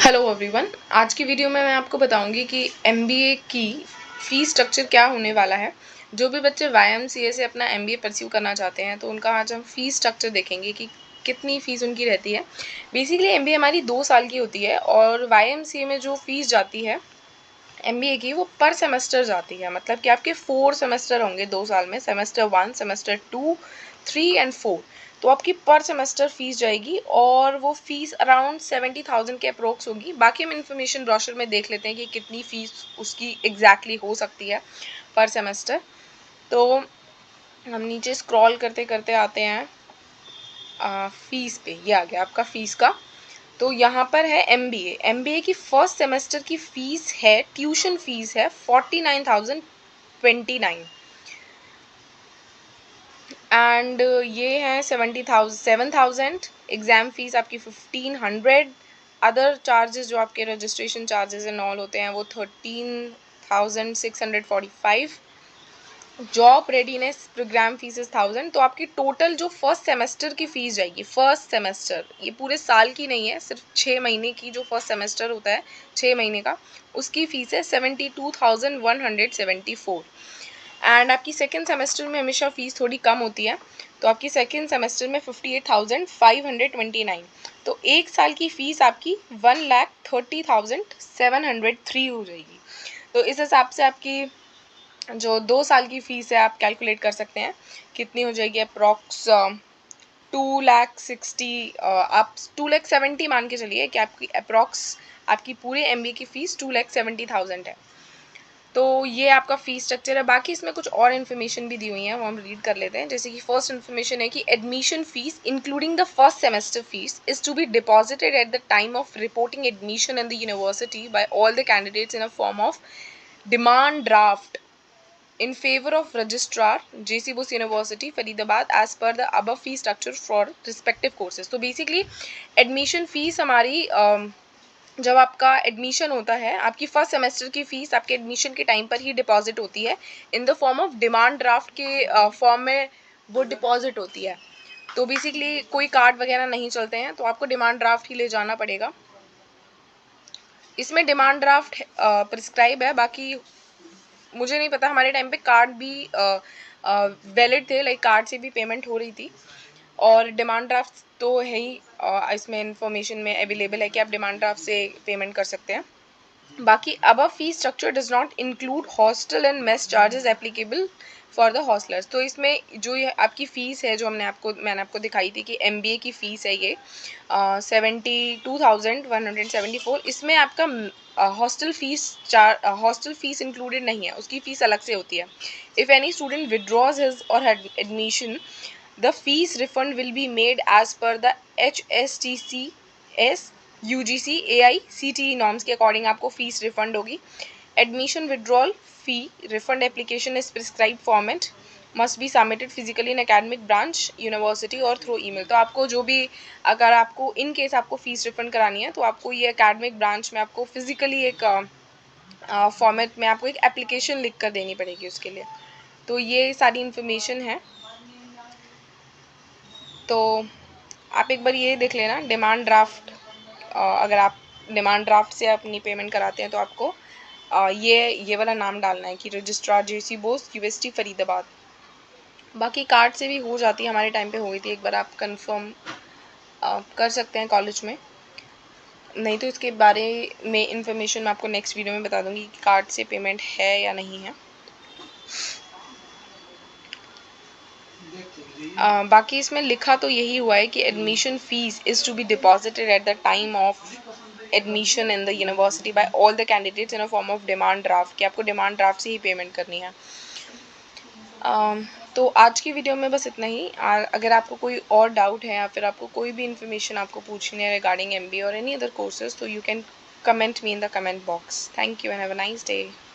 Hello everyone, आज की video में मैं आपको बताऊंगी कि एमबीए की फ़ीस स्ट्रक्चर क्या होने वाला है। जो भी बच्चे वाईएमसीए से अपना एमबीए परस्यू करना चाहते हैं तो उनका आज हम फ़ीस स्ट्रक्चर देखेंगे कि कितनी फ़ीस उनकी रहती है। बेसिकली एमबीए हमारी 2 साल की होती है और वाईएमसीए में जो फ़ीस जाती है एमबीए की वो पर सेमेस्टर जाती है। मतलब कि आपके 4 सेमेस्टर होंगे 2 साल में, सेमेस्टर 1, सेमेस्टर 2, 3 एंड 4। तो आपकी पर सेमेस्टर फ़ीस जाएगी और वो फ़ीस अराउंड 70,000 के अप्रोक्स होगी। बाकी हम इन्फॉर्मेशन ब्रोशर में देख लेते हैं कि कितनी फ़ीस उसकी एग्जैक्टली हो सकती है पर सेमेस्टर। तो हम नीचे स्क्रॉल करते करते आते हैं फ़ीस पे। ये आ गया आपका फ़ीस का। तो यहाँ पर है एमबीए की फर्स्ट सेमेस्टर की फ़ीस है, ट्यूशन फ़ीस है 49,029 एंड ये है 7,000 एग्ज़ाम फ़ीस आपकी 1,500। अदर चार्जेस जो आपके रजिस्ट्रेशन चार्जेस एंड ऑल होते हैं वो 13,645। Job readiness programme fees is 1,000। तो आपकी टोटल जो फर्स्ट सेमेस्टर की फ़ीस जाएगी, फर्स्ट सेमेस्टर, ये पूरे साल की नहीं है, सिर्फ 6 महीने की जो फर्स्ट सेमेस्टर होता है 6 महीने का, उसकी फ़ीस है 72,174। एंड आपकी सेकेंड सेमेस्टर में हमेशा फ़ीस थोड़ी कम होती है, तो आपकी सेकेंड सेमेस्टर में 58,529। तो एक साल की फ़ीस आपकी 1,30,703 हो जाएगी। तो इस हिसाब से आपकी जो 2 साल की फ़ीस है आप कैलकुलेट कर सकते हैं कितनी हो जाएगी। अप्रॉक्स 2,60,000 आप 2,70,000 मान के चलिए कि आपकी अप्रॉक्स आपकी पूरे एमबीए की फ़ीस 2,70,000 है। तो ये आपका फ़ीस स्ट्रक्चर है। बाकी इसमें कुछ और इन्फॉर्मेशन भी दी हुई हैं, वो हम रीड कर लेते हैं। जैसे कि फर्स्ट इन्फॉर्मेशन है कि admission fee including the first semester fee is to be deposited at the time of reporting admission in the university by all the candidates in a form of demand draft in favor of registrar JC Bose University Faridabad as per the above fee structure for respective courses। तो basically admission fees हमारी जब आपका admission होता है, आपकी first semester की fees आपके admission के टाइम पर ही डिपॉजिट होती है in the form of demand draft के फॉर्म में वो डिपॉजिट होती है। तो बेसिकली कोई कार्ड वगैरह नहीं चलते हैं, तो आपको डिमांड ड्राफ्ट ही ले जाना पड़ेगा। इसमें डिमांड ड्राफ्ट प्रिस्क्राइब है, बाकी मुझे नहीं पता, हमारे टाइम पे कार्ड भी वैलिड थे, लाइक कार्ड से भी पेमेंट हो रही थी। और डिमांड ड्राफ्ट तो है ही, इसमें इंफॉर्मेशन में अवेलेबल है कि आप डिमांड ड्राफ्ट से पेमेंट कर सकते हैं। बाकी above fee structure does not include hostel and mess charges applicable for the hostellers. तो इसमें जो ये आपकी फ़ीस है जो मैंने आपको दिखाई थी कि एमबीए की फ़ीस है ये 72,174। इसमें आपका हॉस्टल फीस इंक्लूडेड नहीं है, उसकी फ़ीस अलग से होती है। If any student withdraws his or her admission the fees refund will be made as per the HSTCS UGC AICTE norms के अकॉर्डिंग आपको फ़ीस रिफंड होगी। Admission withdrawal fee refund application is prescribe format must be submitted physically in academic branch university or through email. तो आपको जो भी, अगर आपको in case आपको फ़ीस रिफंड करानी है तो आपको ये एकेडमिक ब्रांच में आपको फिजिकली एक फॉर्मेट में आपको एक एप्लीकेशन लिख कर देनी पड़ेगी उसके लिए। तो ये सारी इन्फॉर्मेशन है। तो आप एक बार ये देख लेना डिमांड ड्राफ्ट, अगर आप डिमांड ड्राफ्ट से अपनी पेमेंट कराते हैं तो आपको ये वाला नाम डालना है कि registrar JC Bose university Faridabad. बाकी कार्ड से भी हो जाती है, हमारे टाइम पे हो गई थी, एक बार आप कंफर्म कर सकते हैं कॉलेज में। नहीं तो इसके बारे में इंफॉर्मेशन मैं आपको नेक्स्ट वीडियो में बता दूंगी कि कार्ड से पेमेंट है या नहीं है। बाकी इसमें लिखा तो यही हुआ है कि admission fee is to be deposited at the time of admission in the university by all the candidates in a form of demand draft, कि आपको डिमांड ड्राफ्ट से ही पेमेंट करनी है। तो आज की वीडियो में बस इतना ही। अगर आपको कोई और डाउट है या फिर आपको कोई भी इन्फॉर्मेशन आपको पूछनी है रिगार्डिंग MBA और एनी अदर कोर्सेज, तो you can comment me in the comment box. Thank you and have a nice day.